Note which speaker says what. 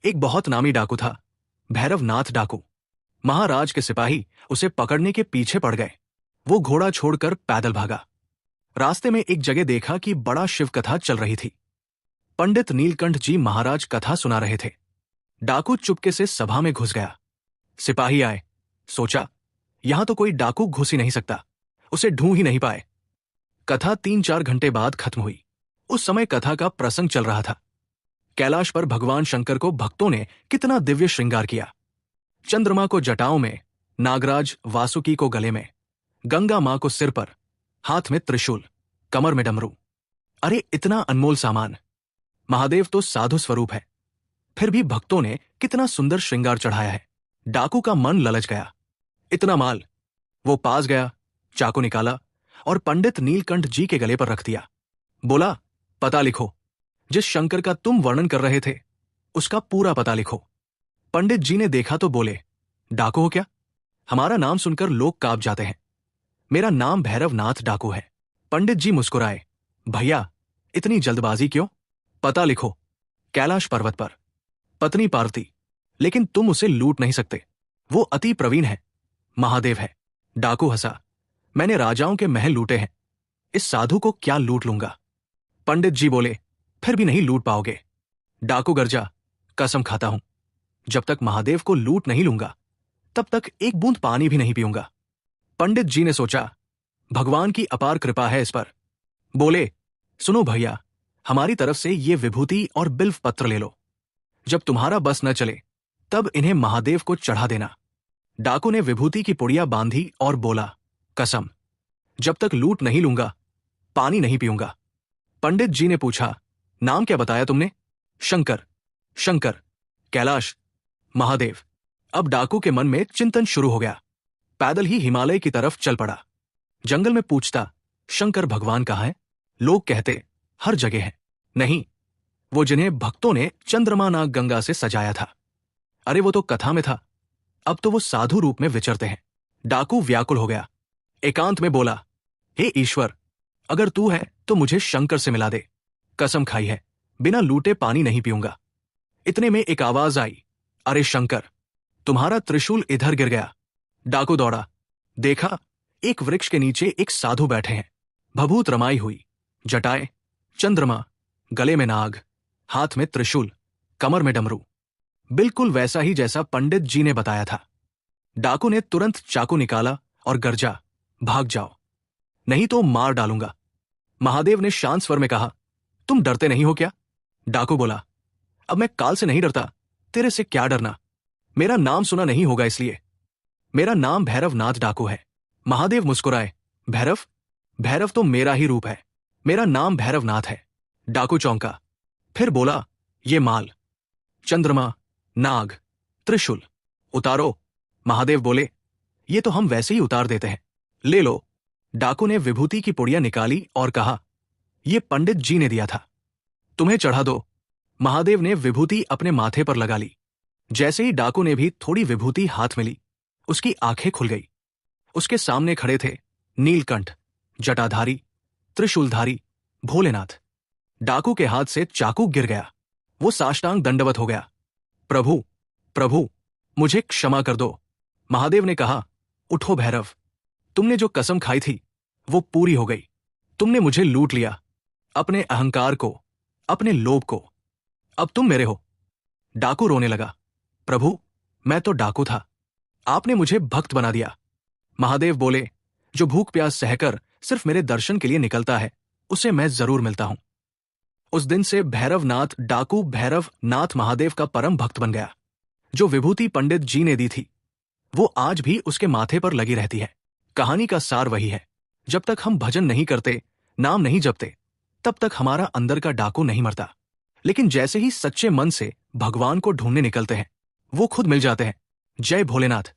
Speaker 1: एक बहुत नामी डाकू था, भैरवनाथ डाकू। महाराज के सिपाही उसे पकड़ने के पीछे पड़ गए। वो घोड़ा छोड़कर पैदल भागा। रास्ते में एक जगह देखा कि बड़ा शिव कथा चल रही थी। पंडित नीलकंठ जी महाराज कथा सुना रहे थे। डाकू चुपके से सभा में घुस गया। सिपाही आए। सोचा, यहां तो कोई डाकू घुस ही नहीं सकता, उसे ढूंढ ही नहीं पाए। कथा 3-4 घंटे बाद खत्म हुई। उस समय कथा का प्रसंग चल रहा था। कैलाश पर भगवान शंकर को भक्तों ने कितना दिव्य श्रृंगार किया। चंद्रमा को जटाओं में, नागराज वासुकी को गले में, गंगा मां को सिर पर, हाथ में त्रिशूल, कमर में डमरू। अरे इतना अनमोल सामान! महादेव तो साधु स्वरूप है, फिर भी भक्तों ने कितना सुंदर श्रृंगार चढ़ाया है। डाकू का मन ललच गया। इतना माल! वो पास गया, चाकू निकाला और पंडित नीलकंठ जी के गले पर रख दिया। बोला, पता लिखो। जिस शंकर का तुम वर्णन कर रहे थे उसका पूरा पता लिखो। पंडित जी ने देखा तो बोले, डाकू हो क्या? हमारा नाम सुनकर लोग कांप जाते हैं। मेरा नाम भैरवनाथ डाकू है। पंडित जी मुस्कुराए, भैया इतनी जल्दबाजी क्यों? पता लिखो। कैलाश पर्वत पर पत्नी पार्वती, लेकिन तुम उसे लूट नहीं सकते, वो अति प्रवीण है, महादेव है। डाकू हंसा, मैंने राजाओं के महल लूटे हैं, इस साधु को क्या लूट लूंगा? पंडित जी बोले, फिर भी नहीं लूट पाओगे। डाकू गर्जा, कसम खाता हूं, जब तक महादेव को लूट नहीं लूंगा तब तक एक बूंद पानी भी नहीं पीऊंगा। पंडित जी ने सोचा, भगवान की अपार कृपा है इस पर। बोले, सुनो भैया, हमारी तरफ से ये विभूति और बिल्व पत्र ले लो। जब तुम्हारा बस न चले तब इन्हें महादेव को चढ़ा देना। डाकू ने विभूति की पुड़िया बांधी और बोला, कसम, जब तक लूट नहीं लूंगा पानी नहीं पीऊंगा। पंडित जी ने पूछा, नाम क्या बताया तुमने? शंकर। शंकर, कैलाश, महादेव। अब डाकू के मन में चिंतन शुरू हो गया। पैदल ही हिमालय की तरफ चल पड़ा। जंगल में पूछता, शंकर भगवान कहाँ है? लोग कहते, हर जगह है। नहीं, वो जिन्हें भक्तों ने चंद्रमा नाग गंगा से सजाया था। अरे वो तो कथा में था, अब तो वो साधु रूप में विचरते हैं। डाकू व्याकुल हो गया। एकांत में बोला, हे ईश्वर, अगर तू है तो मुझे शंकर से मिला दे। कसम खाई है, बिना लूटे पानी नहीं पीऊंगा। इतने में एक आवाज आई, अरे शंकर, तुम्हारा त्रिशूल इधर गिर गया। डाकू दौड़ा, देखा एक वृक्ष के नीचे एक साधु बैठे हैं। भभूत रमाई हुई, जटाएं, चंद्रमा, गले में नाग, हाथ में त्रिशूल, कमर में डमरू। बिल्कुल वैसा ही जैसा पंडित जी ने बताया था। डाकू ने तुरंत चाकू निकाला और गर्जा, भाग जाओ, नहीं तो मार डालूंगा। महादेव ने शांत स्वर में कहा, तुम डरते नहीं हो क्या? डाकू बोला, अब मैं काल से नहीं डरता, तेरे से क्या डरना? मेरा नाम सुना नहीं होगा इसलिए। मेरा नाम भैरवनाथ डाकू है। महादेव मुस्कुराए, भैरव? भैरव तो मेरा ही रूप है, मेरा नाम भैरवनाथ है। डाकू चौंका, फिर बोला, ये माल, चंद्रमा, नाग, त्रिशूल उतारो। महादेव बोले, ये तो हम वैसे ही उतार देते हैं, ले लो। डाकू ने विभूति की पुड़िया निकाली और कहा, ये पंडित जी ने दिया था, तुम्हें चढ़ा दो। महादेव ने विभूति अपने माथे पर लगा ली। जैसे ही डाकू ने भी थोड़ी विभूति हाथ में ली, उसकी आंखें खुल गई। उसके सामने खड़े थे नीलकंठ, जटाधारी, त्रिशूलधारी, भोलेनाथ। डाकू के हाथ से चाकू गिर गया। वो साष्टांग दंडवत हो गया। प्रभु, प्रभु, मुझे क्षमा कर दो। महादेव ने कहा, उठो भैरव, तुमने जो कसम खाई थी वो पूरी हो गई। तुमने मुझे लूट लिया, अपने अहंकार को, अपने लोभ को। अब तुम मेरे हो। डाकू रोने लगा, प्रभु, मैं तो डाकू था, आपने मुझे भक्त बना दिया। महादेव बोले, जो भूख प्यास सहकर सिर्फ मेरे दर्शन के लिए निकलता है उसे मैं जरूर मिलता हूं। उस दिन से भैरवनाथ डाकू भैरवनाथ महादेव का परम भक्त बन गया। जो विभूति पंडित जी ने दी थी वो आज भी उसके माथे पर लगी रहती है। कहानी का सार वही है, जब तक हम भजन नहीं करते, नाम नहीं जपते, तब तक हमारा अंदर का डाकू नहीं मरता। लेकिन जैसे ही सच्चे मन से भगवान को ढूंढने निकलते हैं वो खुद मिल जाते हैं। जय भोलेनाथ।